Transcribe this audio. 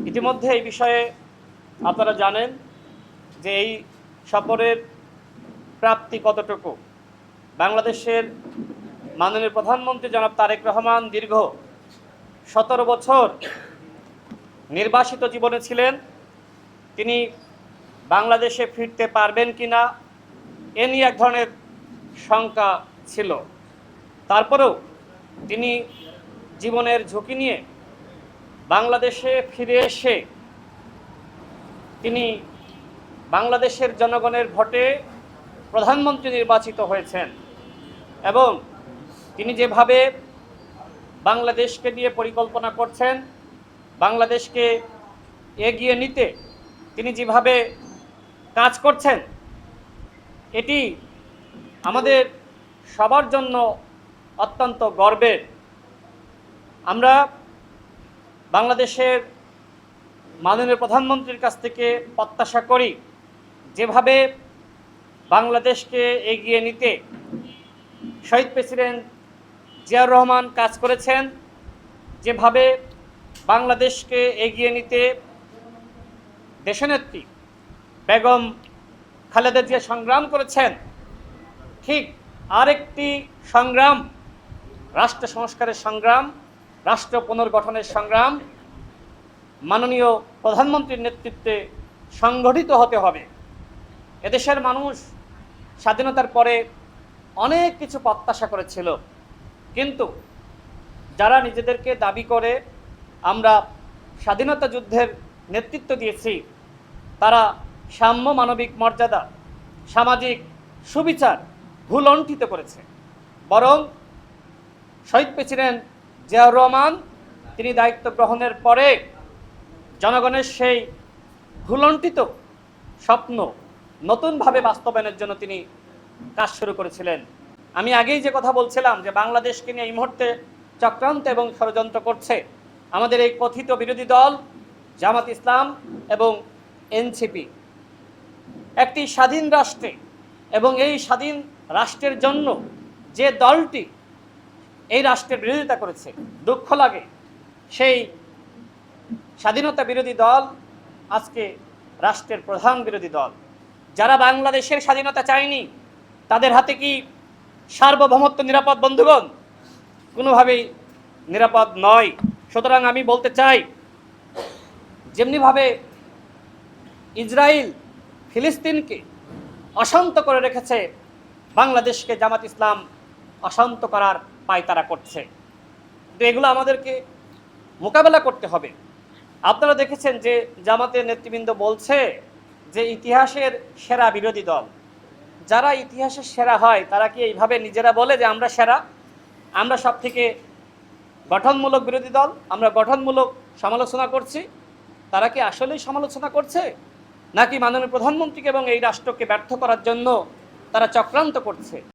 ইতিমধ্যে এই বিষয়ে আপনারা জানেন যে এই সফরের প্রাপ্তি কতটুকু। বাংলাদেশের মাননীয় প্রধানমন্ত্রী জনাব তারেক রহমান দীর্ঘ 17 বছর নির্বাসিত জীবনে ছিলেন। তিনি বাংলাদেশে ফিরতে পারবেন কিনা এ নিয়ে এক ধরনের শঙ্কা ছিল। তারপরেও তিনি জীবনের ঝুঁকি নিয়ে বাংলাদেশে ফিরে এসে তিনি বাংলাদেশের জনগণের ভোটে প্রধানমন্ত্রী নির্বাচিত হয়েছেন এবং তিনি যেভাবে বাংলাদেশকে নিয়ে পরিকল্পনা করছেন, বাংলাদেশকে এগিয়ে নিতে তিনি যেভাবে কাজ করছেন, এটি আমাদের সবার জন্য অত্যন্ত গর্বের। আমরা বাংলাদেশের মাননীয় প্রধানমন্ত্রীর কাছ থেকে প্রত্যাশা করি যেভাবে বাংলাদেশকে এগিয়ে নিতে শহীদ প্রেসিডেন্ট জিয়াউর রহমান কাজ করেছেন, যেভাবে বাংলাদেশকে এগিয়ে নিতে দেশনেত্রী বেগম খালেদা জিয়া সংগ্রাম করেছেন, ঠিক আরেকটি সংগ্রাম, রাষ্ট্র সংস্কারের সংগ্রাম, রাষ্ট্র পুনর্গঠনের সংগ্রাম মাননীয় প্রধানমন্ত্রীর নেতৃত্বে সংগঠিত হতে হবে। এদেশের মানুষ স্বাধীনতার পরে অনেক কিছু প্রত্যাশা করেছিল, কিন্তু যারা নিজেদেরকে দাবি করে আমরা স্বাধীনতা যুদ্ধের নেতৃত্ব দিয়েছি, তারা সাম্য, মানবিক মর্যাদা, সামাজিক সুবিচার ভুলণ্ঠিত করেছে। বরং শহীদ প্রেসিডেন্ট জিয়াউর রহমান তিনি দায়িত্ব গ্রহণের পরে জনগণের সেই ভুলণ্ঠিত স্বপ্ন নতুনভাবে বাস্তবায়নের জন্য তিনি কাজ শুরু করেছিলেন। আমি আগেই যে কথা বলছিলাম যে বাংলাদেশকে নিয়ে এই মুহূর্তে চক্রান্ত এবং ষড়যন্ত্র করছে আমাদের এই কথিত বিরোধী দল জামাত ইসলাম এবং এনসিপি। একটি স্বাধীন রাষ্ট্রে এবং এই স্বাধীন রাষ্ট্রের জন্য যে দলটি এই রাষ্ট্রের বিরোধিতা করেছে, দুঃখ লাগে সেই স্বাধীনতা বিরোধী দল আজকে রাষ্ট্রের প্রধান বিরোধী দল। যারা বাংলাদেশের স্বাধীনতা চায়নি তাদের হাতে কি সার্বভৌমত্ব নিরাপদ? বন্ধুগণ, কোনোভাবেই নিরাপদ নয়। সুতরাং আমি বলতে চাই, যেমনিভাবে ইসরায়েল ফিলিস্তিনকে অশান্ত করে রেখেছে, বাংলাদেশকে জামাত ইসলাম অশান্ত করার পায়তারা করছে। তো এগুলো আমাদেরকে মোকাবেলা করতে হবে। আপনারা দেখেছেন যে জামাতের নেতৃবৃন্দ বলছে যে ইতিহাসের সেরা বিরোধী দল। যারা ইতিহাসের সেরা হয় তারা কি এইভাবে নিজেরা বলে যে আমরা সেরা, আমরা সব থেকে গঠনমূলক বিরোধী দল, আমরা গঠনমূলক সমালোচনা করছি? তারা কি আসলেই সমালোচনা করছে, নাকি মাননীয় প্রধানমন্ত্রীকে এবং এই রাষ্ট্রকে ব্যর্থ করার জন্য তারা চক্রান্ত করছে?